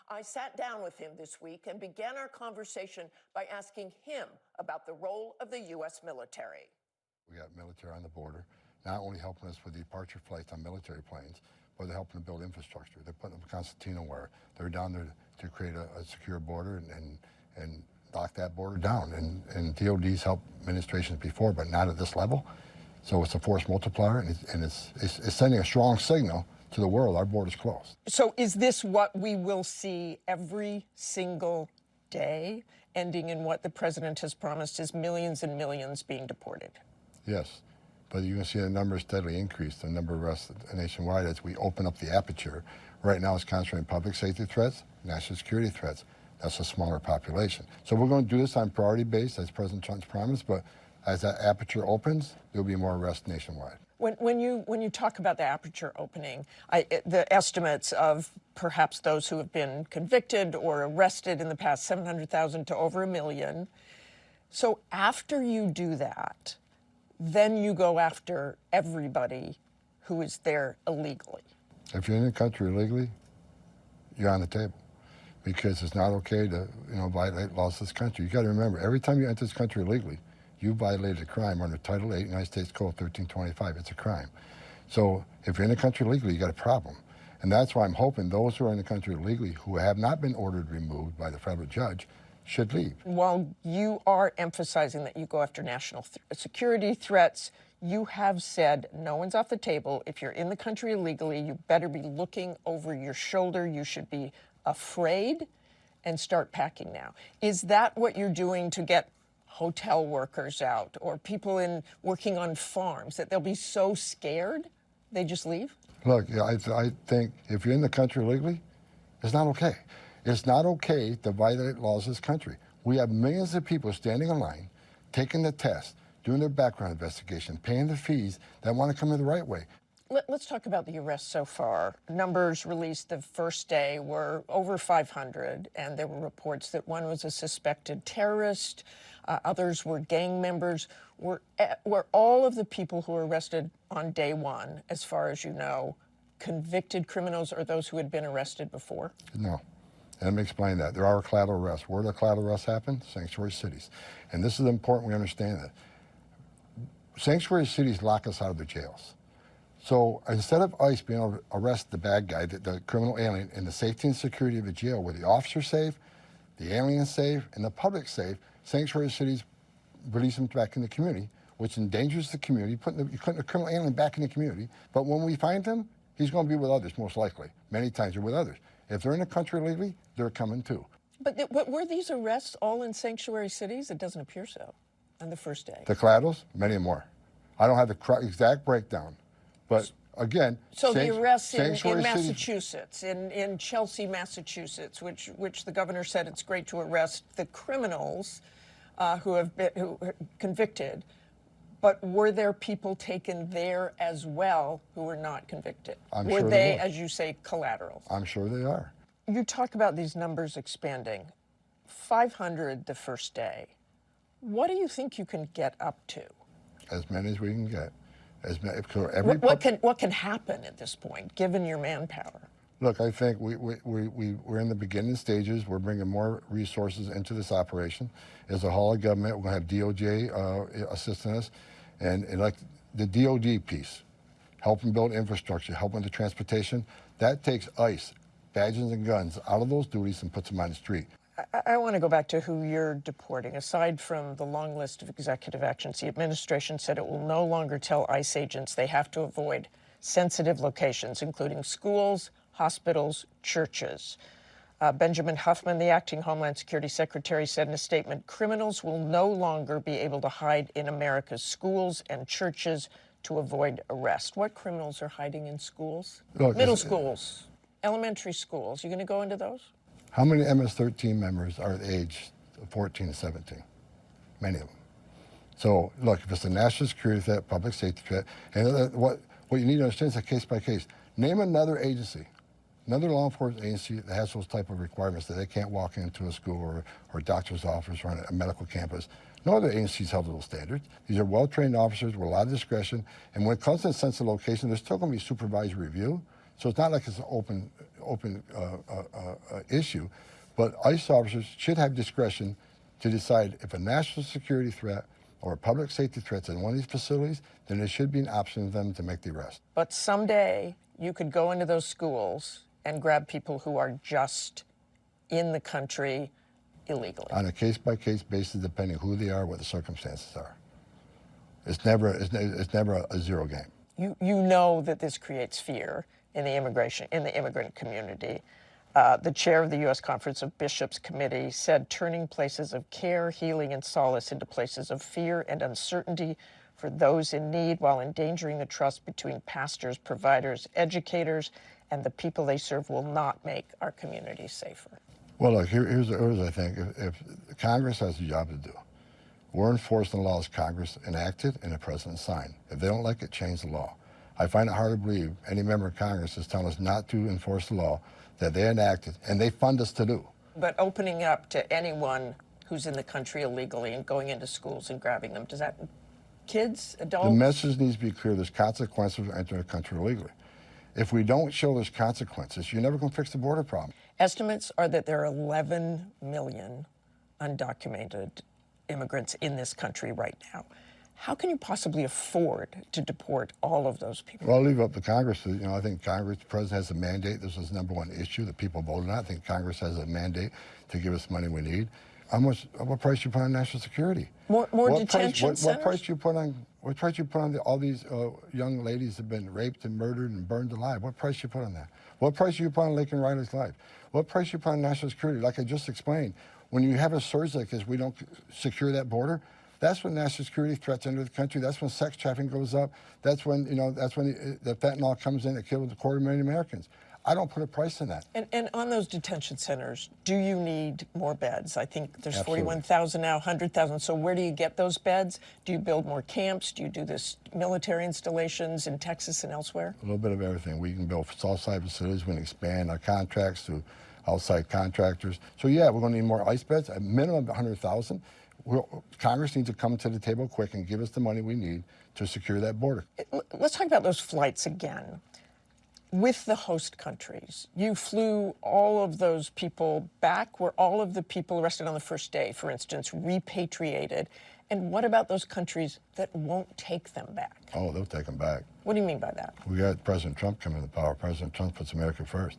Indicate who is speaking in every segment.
Speaker 1: I sat down with him this week and began our conversation by asking him about the role of the U.S. military.
Speaker 2: We got military on the border, not only helping us with departure flights on military planes, but they're helping to build infrastructure. They're putting up concertina wire. They're down there to create a secure border and lock that border down. And DOD's helped administrations before, but not at this level. So it's a force multiplier, and it's sending a strong signal to the world. Our border's closed.
Speaker 1: So is this what we will see every single day, ending in what the president has promised is millions and millions being deported?
Speaker 2: Yes, but you're going to see the numbers steadily increase, the number of arrests nationwide as we open up the aperture. Right now it's concentrating public safety threats, national security threats. That's a smaller population. So we're going to do this on priority base, as President Trump's promised, but as that aperture opens, there'll be more arrests nationwide.
Speaker 1: When you talk about the aperture opening, the estimates of perhaps those who have been convicted or arrested in the past, 700,000 to over 1 million. So after you do that, then you go after everybody who is there illegally.
Speaker 2: If you're in the country illegally, you're on the table, because it's not okay to violate laws of this country. You got to remember, every time you enter this country illegally, you violated a crime under Title 8, United States Code 1325. It's a crime. So if you're in the country illegally, you got a problem. And that's why I'm hoping those who are in the country illegally who have not been ordered removed by the federal judge should leave.
Speaker 1: While you are emphasizing that you go after national security threats, you have said no one's off the table. If you're in the country illegally, you better be looking over your shoulder. You should be afraid and start packing now. Is that what you're doing to get hotel workers out or people working on farms, that they'll be so scared they just leave?
Speaker 2: Look, I think if you're in the country illegally, it's not okay. It's not okay to violate laws of this country. We have millions of people standing in line, taking the test, doing their background investigation, paying the fees that want to come in the right way.
Speaker 1: Let's talk about the arrests so far. Numbers released the first day were over 500, and there were reports that one was a suspected terrorist, others were gang members. Were all of the people who were arrested on day one, as far as you know, convicted criminals or those who had been arrested before?
Speaker 2: No. And let me explain that. There are collateral arrests. Where do collateral arrests happen? Sanctuary cities. And this is important we understand that. Sanctuary cities lock us out of the jails. So instead of ICE being able to arrest the bad guy, the criminal alien, in the safety and security of the jail where the officer's safe, the alien's safe, and the public's safe, sanctuary cities release them back in the community, which endangers the community, putting the criminal alien back in the community. But when we find him, he's going to be with others, most likely. Many times they're with others. If they're in the country illegally, they're coming too.
Speaker 1: But were these arrests all in sanctuary cities? It doesn't appear so on the first day.
Speaker 2: The collaterals, many more. I don't have the exact breakdown. But again,
Speaker 1: so the arrests in Massachusetts, in Chelsea, Massachusetts, which the governor said it's great to arrest the criminals who are convicted, but were there people taken there as well who were not convicted? Were they, as you say, collateral?
Speaker 2: I'm sure they are.
Speaker 1: You talk about these numbers expanding. 500 the first day. What do you think you can get up to?
Speaker 2: As many as we can get.
Speaker 1: What can happen at this point, given your manpower?
Speaker 2: Look, I think we're in the beginning stages. We're bringing more resources into this operation. As a whole of government, we're going to have DOJ assisting us, and like the DOD piece, helping build infrastructure, helping the transportation. That takes ICE, badges and guns, out of those duties and puts them on the street.
Speaker 1: I want to go back to who you're deporting. Aside from the long list of executive actions, the administration said it will no longer tell ICE agents they have to avoid sensitive locations, including schools, hospitals, churches. Benjamin Huffman, the acting Homeland Security Secretary, said in a statement, criminals will no longer be able to hide in America's schools and churches to avoid arrest. What criminals are hiding in schools?
Speaker 2: Look,
Speaker 1: middle schools, elementary schools. You going to go into those?
Speaker 2: How many MS-13 members are at age 14 to 17? Many of them. So, look, if it's a national security threat, public safety threat, and what you need to understand is a case by case. Name another agency, another law enforcement agency that has those type of requirements that they can't walk into a school or a doctor's office or on a medical campus. No other agency's held to those standards. These are well-trained officers with a lot of discretion, and when it comes to sensitive location, there's still going to be supervisory review. So it's not like it's an open issue, but ICE officers should have discretion to decide if a national security threat or a public safety threat in one of these facilities, then there should be an option for them to make the arrest.
Speaker 1: But someday you could go into those schools and grab people who are just in the country illegally.
Speaker 2: On a case-by-case basis, depending who they are, what the circumstances are. It's never a zero game.
Speaker 1: You know that this creates fear in the immigrant community. The chair of the U.S. Conference of Bishops Committee said turning places of care, healing, and solace into places of fear and uncertainty for those in need while endangering the trust between pastors, providers, educators, and the people they serve will not make our communities safer.
Speaker 2: Well, look, here's I think, if Congress has a job to do. We're enforcing the laws Congress enacted and the president signed. If they don't like it, change the law. I find it hard to believe any member of Congress is telling us not to enforce the law that they enacted and they fund us to do.
Speaker 1: But opening up to anyone who's in the country illegally and going into schools and grabbing them, does that, kids, adults?
Speaker 2: The message needs to be clear. There's consequences for entering a country illegally. If we don't show there's consequences, you're never going to fix the border problem.
Speaker 1: Estimates are that there are 11 million undocumented immigrants in this country right now. How can you possibly afford to deport all of those people?
Speaker 2: Well, I'll leave it up to Congress. I think Congress, the president has a mandate. This is the #1 issue that people voted on. I think Congress has a mandate to give us the money we need. What price you put on national security?
Speaker 1: More detention centers?
Speaker 2: What price you put on all these young ladies that have been raped and murdered and burned alive? What price you put on that? What price you put on Laken Riley's life? What price you put on national security? Like I just explained, when you have a surge like this, we don't secure that border. That's when national security threats enter the country. That's when sex trafficking goes up. That's when the fentanyl comes in that kills 250,000 Americans. I don't put a price on that.
Speaker 1: And on those detention centers, do you need more beds? I think there's
Speaker 2: Absolutely.
Speaker 1: 41,000 now, 100,000. So where do you get those beds? Do you build more camps? Do you do this military installations in Texas and elsewhere?
Speaker 2: A little bit of everything. We can build outside facilities. We can expand our contracts to outside contractors. So yeah, we're going to need more ICE beds, a minimum of 100,000. Congress needs to come to the table quick and give us the money we need to secure that border.
Speaker 1: Let's talk about those flights again. With the host countries, you flew all of those people back. Were all of the people arrested on the first day, for instance, repatriated? And what about those countries that won't take them back?
Speaker 2: Oh, they'll take them back.
Speaker 1: What do you mean by that?
Speaker 2: We got President Trump coming to power. President Trump puts America first.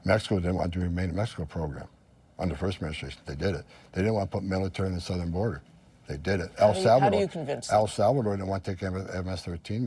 Speaker 2: Mexico didn't want to remain in Mexico program. Under the first administration, they did it. They didn't want to put military in the southern border. They did it.
Speaker 1: How do you convince them?
Speaker 2: El Salvador didn't want to take MS-13.